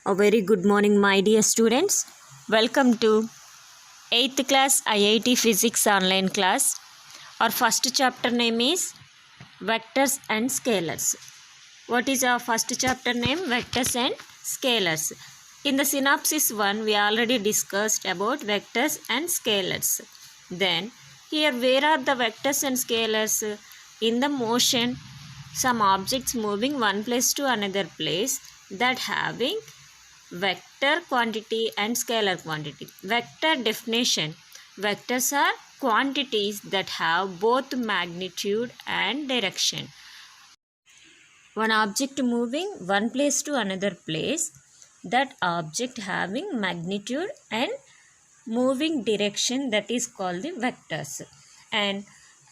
A very good morning, my dear students. Welcome to 8th class IIT Physics online class. Our first chapter name is Vectors and Scalars. What is our first chapter name? Vectors and Scalars. In the synopsis 1, we already discussed about vectors and scalars. Then, here where are the vectors and scalars? In the motion, some objects moving one place to another place that having vector quantity and scalar quantity. Vector definition. Vectors are quantities that have both magnitude and direction. One object moving one place to another place, that object having magnitude and moving direction, that is called the vectors. And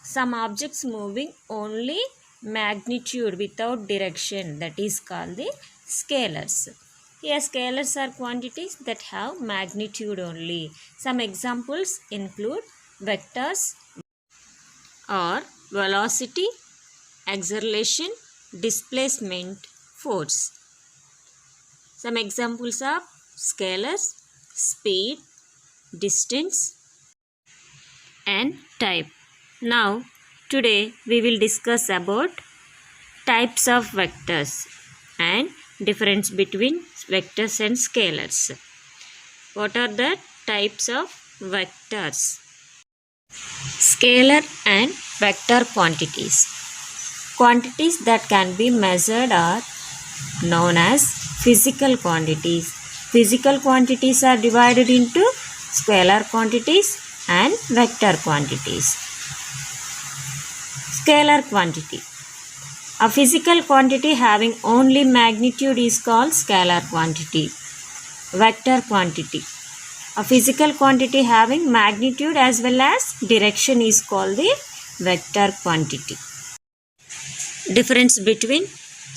some objects moving only magnitude without direction, that is called the scalars. Here scalars are quantities that have magnitude only. Some examples include vectors or velocity, acceleration, displacement, force. Some examples of scalars: speed, distance, and type. Now, today we will discuss about types of vectors and difference between vectors and scalars. What are the types of vectors? Scalar and vector quantities. Quantities that can be measured are known as physical quantities. Physical quantities are divided into scalar quantities and vector quantities. Scalar quantity. A physical quantity having only magnitude is called scalar quantity. Vector quantity. A physical quantity having magnitude as well as direction is called the vector quantity. Difference between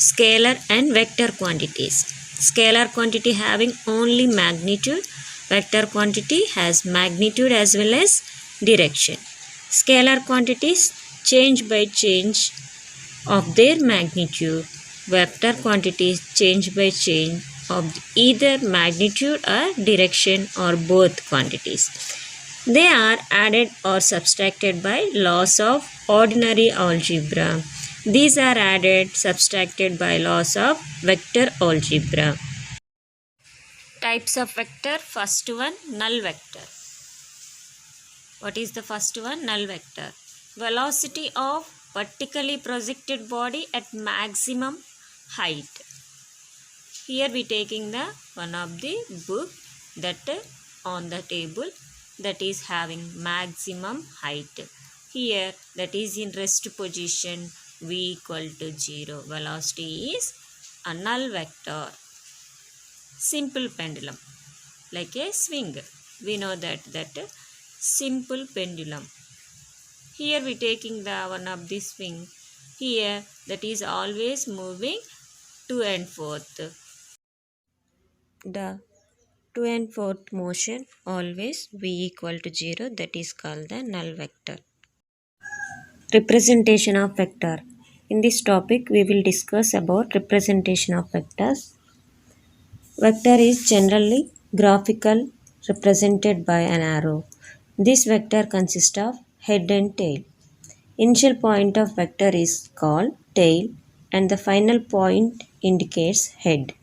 scalar and vector quantities. Scalar quantity having only magnitude. Vector quantity has magnitude as well as direction. Scalar quantities change by change of their magnitude. Vector quantities change by change of either magnitude or direction or both quantities. They are added or subtracted by laws of ordinary algebra. These are added, subtracted by laws of vector algebra. Types of vector. First one, null vector. What is the first one? Null vector. Velocity of vertically projected body at maximum height. Here we taking the one of the book that on the table that is having maximum height. Here that is in rest position, v equal to 0. Velocity is a null vector. Simple pendulum, like a swing. We know that simple pendulum. Here we taking the one of the swing. Here that is always moving to and forth. The to and forth motion always v equal to 0, that is called the null vector. Representation of vector. In this topic we will discuss about representation of vectors. Vector is generally graphical, represented by an arrow. This vector consists of head and tail. Initial point of vector is called tail and the final point indicates head.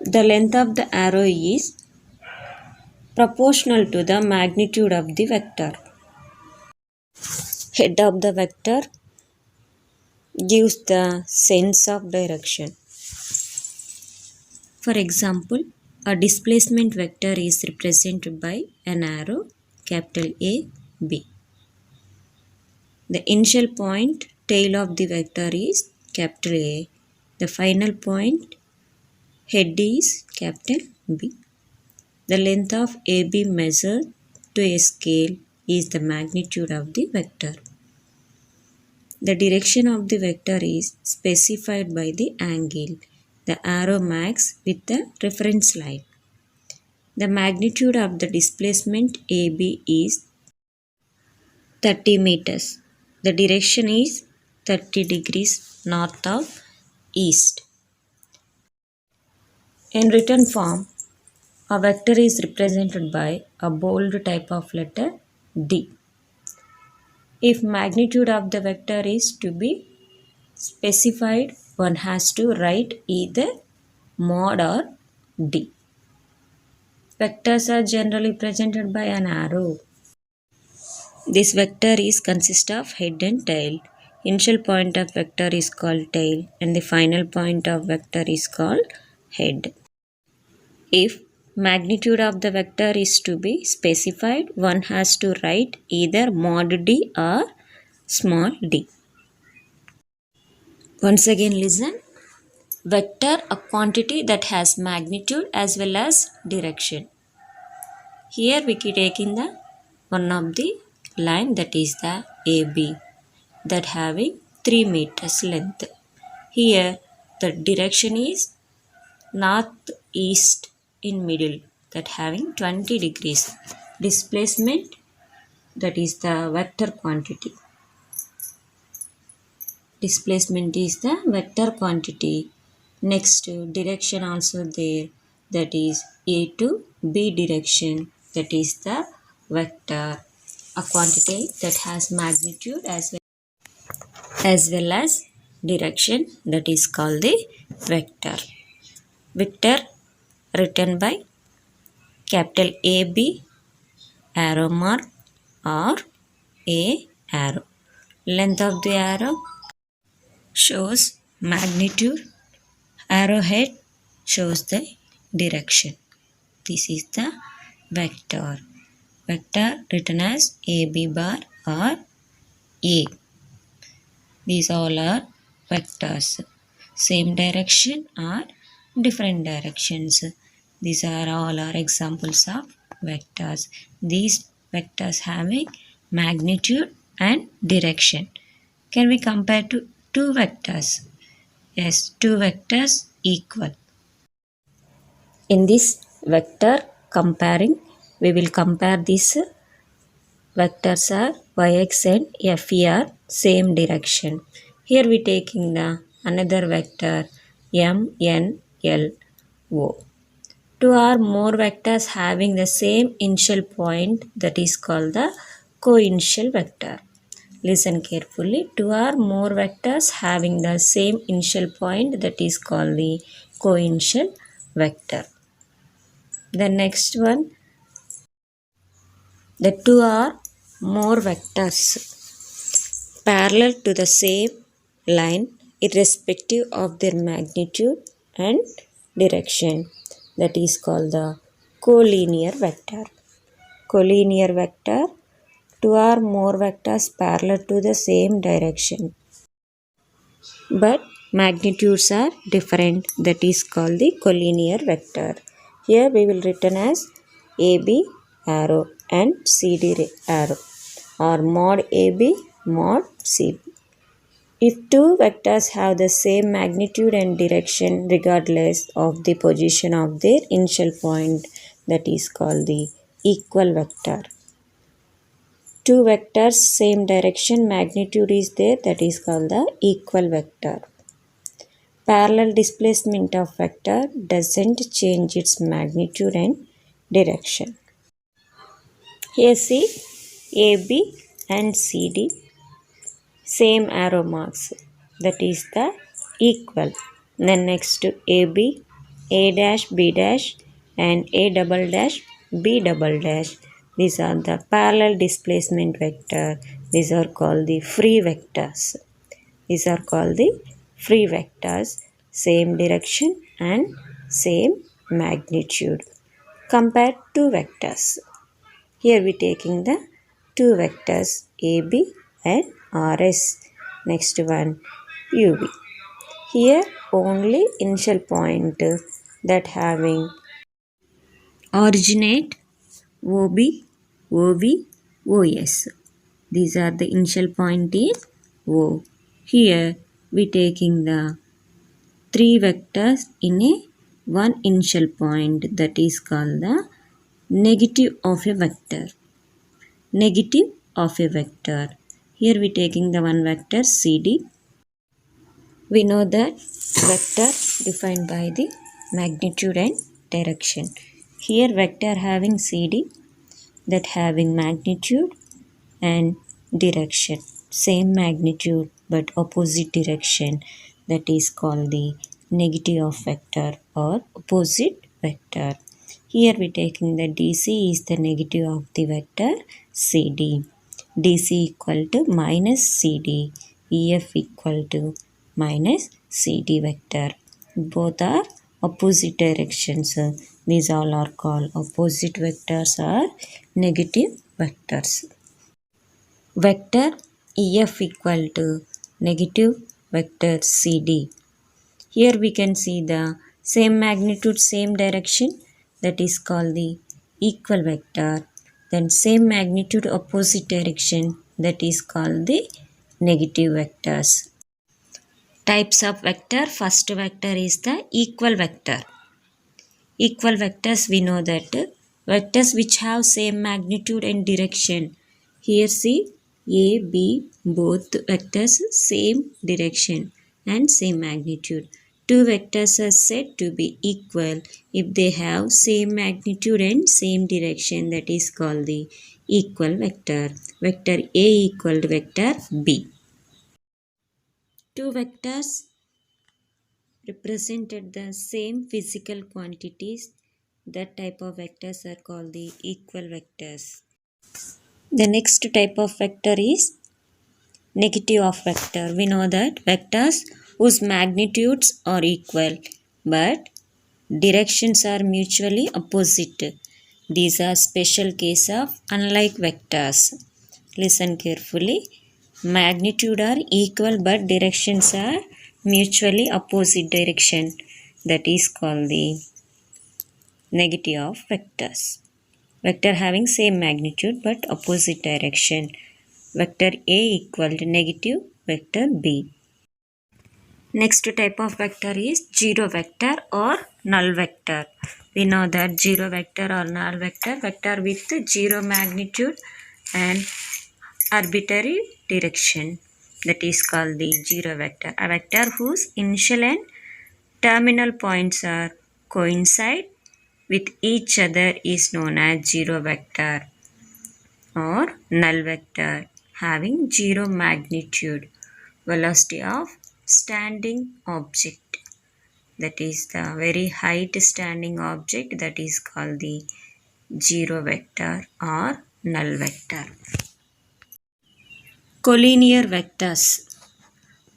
The length of the arrow is proportional to the magnitude of the vector. Head of the vector gives the sense of direction. For example, a displacement vector is represented by an arrow capital A, B. The initial point tail of the vector is capital A. The final point head is capital B. The length of AB measured to a scale is the magnitude of the vector. The direction of the vector is specified by the angle the arrow marks with the reference line. The magnitude of the displacement AB is 30 meters. The direction is 30 degrees north of east. In written form, a vector is represented by a bold type of letter D. If magnitude of the vector is to be specified, one has to write either mod or D. Vectors are generally presented by an arrow. This vector is consist of head and tail. Initial point of vector is called tail and the final point of vector is called head. If magnitude of the vector is to be specified, one has to write either mod D or small d. Once again listen. Vector, a quantity that has magnitude as well as direction. Here we can take in the one of the line that is the AB that having 3 meters length. Here the direction is north east in middle that having 20 degrees. Displacement that is the vector quantity. Displacement is the vector quantity. Next direction also there, that is A to B direction, that is the vector. A quantity that has magnitude as well as direction, that is called the vector. Vector written by capital AB arrow mark or A arrow. Length of the arrow shows magnitude. Arrowhead shows the direction. This is the vector. Vector written as AB bar or A. These all are vectors. Same direction or different directions. These are all are examples of vectors. These vectors having magnitude and direction. Can we compare to two vectors? Yes, two vectors equal. In this vector comparing, we will compare these vectors are yx and fer same direction. Here we taking the another vector m, n, l, o. Two or more vectors having the same initial point, that is called the co-initial vector. Listen carefully. Two or more vectors having the same initial point, that is called the co-initial vector. The next one, the two or more vectors parallel to the same line irrespective of their magnitude and direction, that is called the collinear vector. Collinear vector, two or more vectors parallel to the same direction but magnitudes are different, that is called the collinear vector. Here we will written as AB arrow and CD arrow or mod AB mod CD. If two vectors have the same magnitude and direction regardless of the position of their initial point, that is called the equal vector. Two vectors same direction magnitude is there, that is called the equal vector. Parallel displacement of vector doesn't change its magnitude and direction. Here see AB and CD same arrow marks, that is the equal. Then next to AB, A dash, B dash and A double dash, B double dash. These are the parallel displacement vector. These are called the free vectors. These are called the free vectors. Same direction and same magnitude. Compare two vectors. Here we taking the two vectors AB and RS. Next one UV. Here only initial point that having originate OB, OV, OS. These are the initial point is O. Here we taking the three vectors in a one initial point, that is called the negative of a vector. Negative of a vector. Here we taking the one vector CD. We know that vector defined by the magnitude and direction. Here vector having CD, that having magnitude and direction. Same magnitude but opposite direction, that is called the negative of vector or opposite vector. Here we taking the DC is the negative of the vector CD. DC equal to minus CD. EF equal to minus CD vector. Both are opposite directions. These all are called opposite vectors or negative vectors. Vector EF equal to negative vector CD. Here we can see the same magnitude, same direction, that is called the equal vector. Then same magnitude, opposite direction, that is called the negative vectors. Types of vector. First vector is the equal vector. Equal vectors, we know that vectors which have same magnitude and direction. Here see A, B, both vectors same direction and same magnitude. Two vectors are said to be equal if they have same magnitude and same direction, that is called the equal vector. Vector A equal to vector B. Two vectors represented the same physical quantities. That type of vectors are called the equal vectors. The next type of vector is negative of vector. We know that vectors whose magnitudes are equal but directions are mutually opposite. These are special case of unlike vectors. Listen carefully. Magnitude are equal but directions are mutually opposite direction. That is called the negative of vectors. Vector having same magnitude but opposite direction. Vector A equal to negative vector B. Next type of vector is zero vector or null vector. We know that zero vector or null vector, vector with zero magnitude and arbitrary direction, that is called the zero vector. A vector whose initial and terminal points are coincide with each other is known as zero vector or null vector having zero magnitude. Velocity of standing object, that is the very height standing object, that is called the zero vector or null vector. Collinear vectors.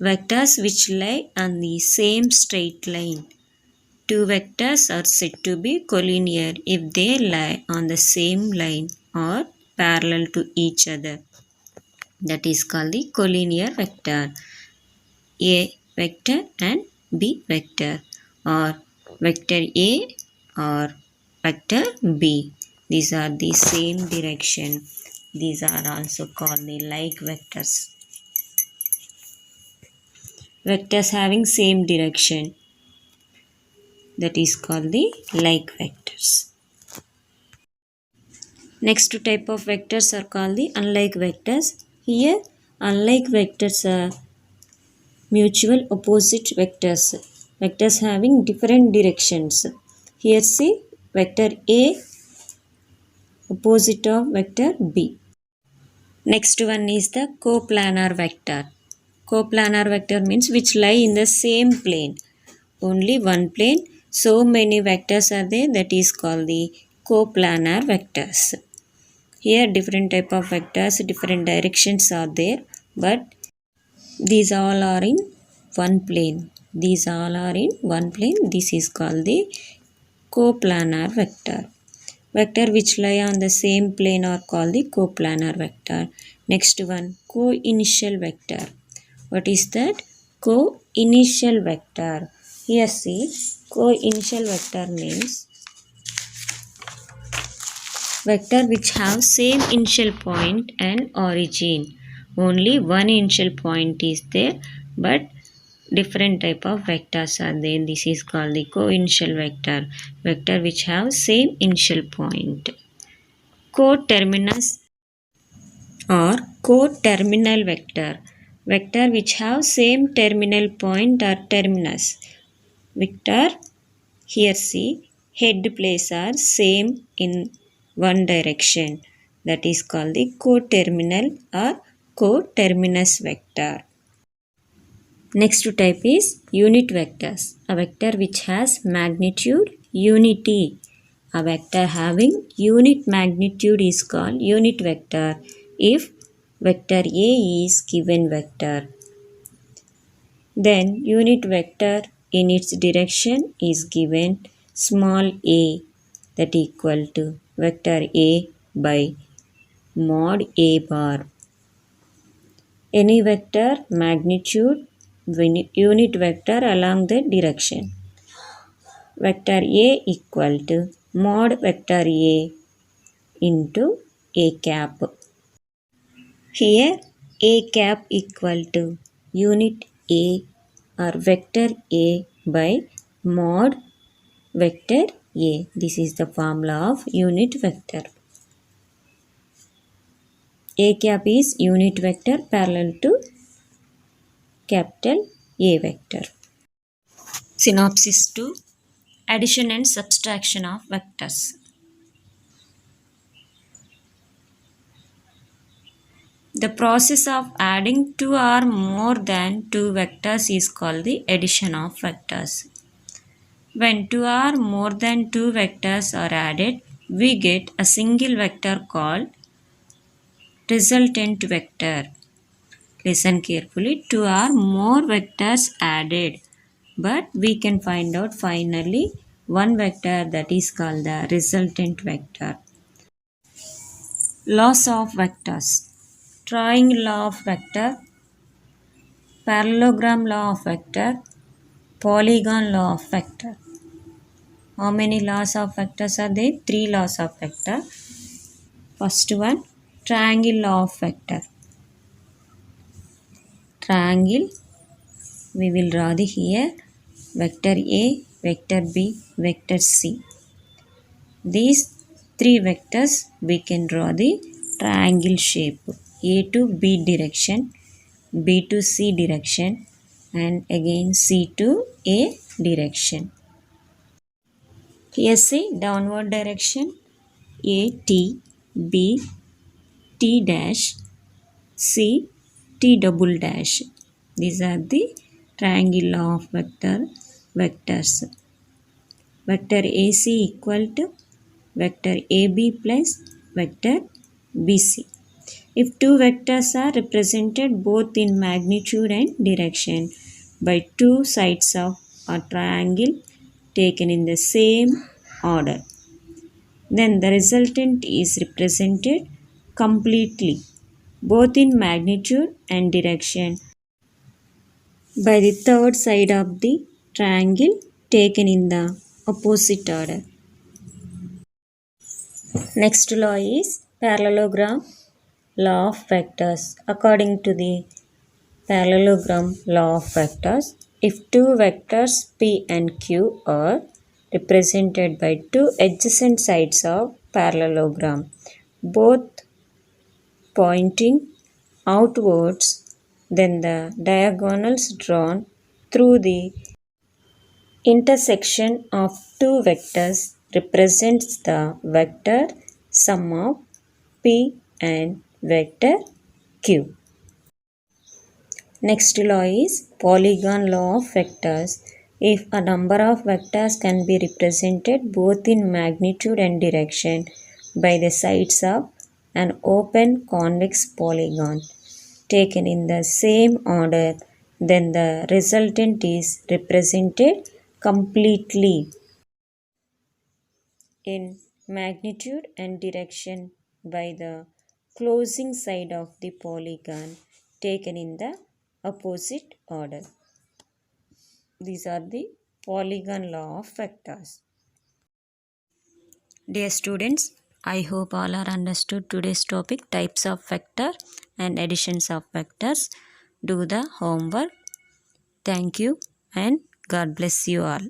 Vectors which lie on the same straight line. Two vectors are said to be collinear if they lie on the same line or parallel to each other. That is called the collinear vector. A vector and B vector, or vector A or vector B. These are the same direction. These are also called the like vectors. Vectors having same direction, that is called the like vectors. Next type of vectors are called the unlike vectors. Here unlike vectors are mutual opposite vectors. Vectors having different directions. Here see vector A opposite of vector B. Next one is the coplanar vector. Coplanar vector means which lie in the same plane. Only one plane. So many vectors are there, that is called the coplanar vectors. Here different type of vectors, different directions are there, but these all are in one plane. These all are in one plane. This is called the coplanar vector. Vector which lie on the same plane are called the coplanar vector. Next one, co-initial vector. What is that? Co-initial vector. Here see, co-initial vector means vector which have same initial point and origin. Only one initial point is there, but different type of vectors are there. This is called the co-initial vector. Vector which have same initial point. Coterminus or coterminal vector. Vector which have same terminal point or terminus. Vector Here see, head places are same in one direction. That is called the coterminal or coterminus vector. Next type is unit vectors. A vector which has magnitude unity. A vector having unit magnitude is called unit vector if vector A is given vector. Then unit vector in its direction is given small a, that equal to vector A by mod A bar. Any vector magnitude unit vector along the direction. Vector A equal to mod vector A into A cap. Here A cap equal to unit A or vector A by mod vector A. This is the formula of unit vector. A cap is unit vector parallel to capital A vector. Synopsis to addition and subtraction of vectors. The process of adding two or more than two vectors is called the addition of vectors. When two or more than two vectors are added, we get a single vector called resultant vector. Listen carefully. Two or more vectors added, but we can find out finally one vector, that is called the resultant vector. Laws of vectors. Triangle law of vector, parallelogram law of vector, polygon law of vector. How many laws of vectors are there? Three laws of vector. First one, triangle law of vector. Triangle, we will draw the here vector A, vector B, vector C. These three vectors we can draw the triangle shape. A to B direction, B to C direction, and again C to A direction. Here see downward direction A T, B T dash, C T double dash. These are the triangle law of vectors. Vector AC equal to vector AB plus vector BC. If two vectors are represented both in magnitude and direction by two sides of a triangle taken in the same order, then the resultant is represented completely both in magnitude and direction by the third side of the triangle taken in the opposite order. Next law is parallelogram law of vectors. According to the parallelogram law of vectors, if two vectors P and Q are represented by two adjacent sides of parallelogram, both pointing outwards, then the diagonals drawn through the intersection of two vectors represents the vector sum of P and vector Q. Next law is polygon law of vectors. If a number of vectors can be represented both in magnitude and direction by the sides of an open convex polygon taken in the same order, then the resultant is represented completely in magnitude and direction by the closing side of the polygon taken in the opposite order. These are the polygon law of vectors. Dear students, I hope all are understood today's topic, types of vector and additions of vectors. Do the homework. Thank you and God bless you all.